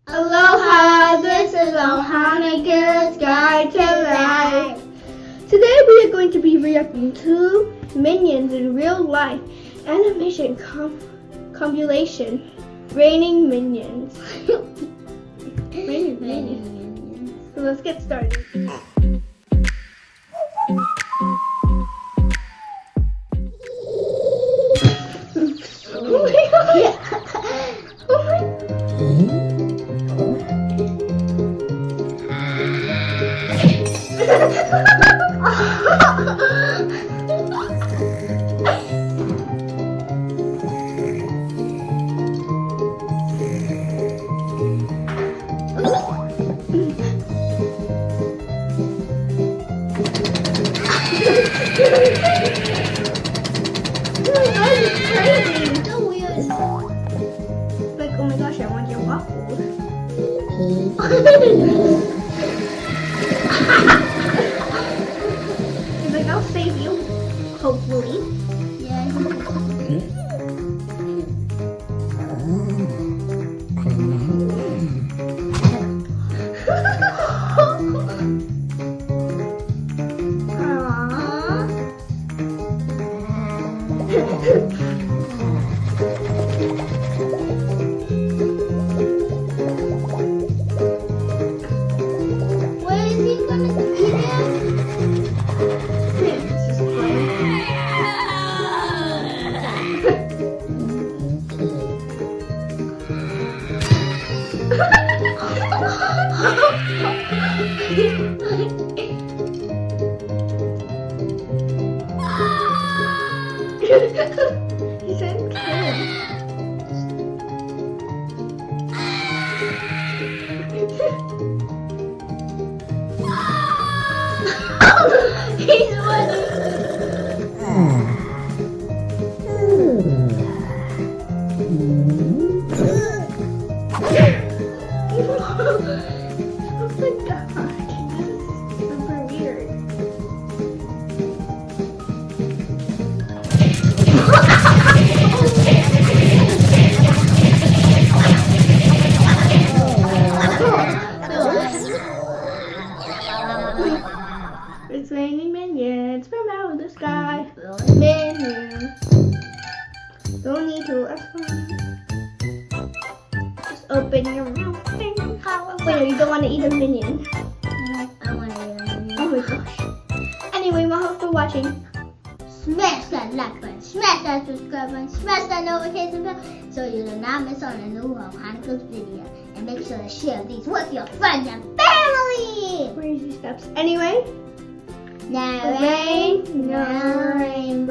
Aloha, this is Ohana's Guide to Life. Today we are going to be reacting to Minions in Real Life Animation Compilation. Raining Minions. Raining Minions. So let's get started. Oh my god! Oh my it's crazy. So weird. Like, oh my gosh, I want your waffles. He's like, I'll save you. Hopefully. Yeah. What is he gonna do now? This is He's so cute. He's running. Oh my god, this is super weird. It's raining minions from out of the sky. Minions. Don't need to. That's fine. Just open your mouth. Wait, you don't want to eat a minion. I want to eat a minion. Oh my gosh. Anyway, mahalo for watching. Smash that like button, smash that subscribe button, smash that notification bell so you do not miss on a new Chronicles video. And make sure to share these with your friends and family. Crazy steps. Anyway. No rain, no rain.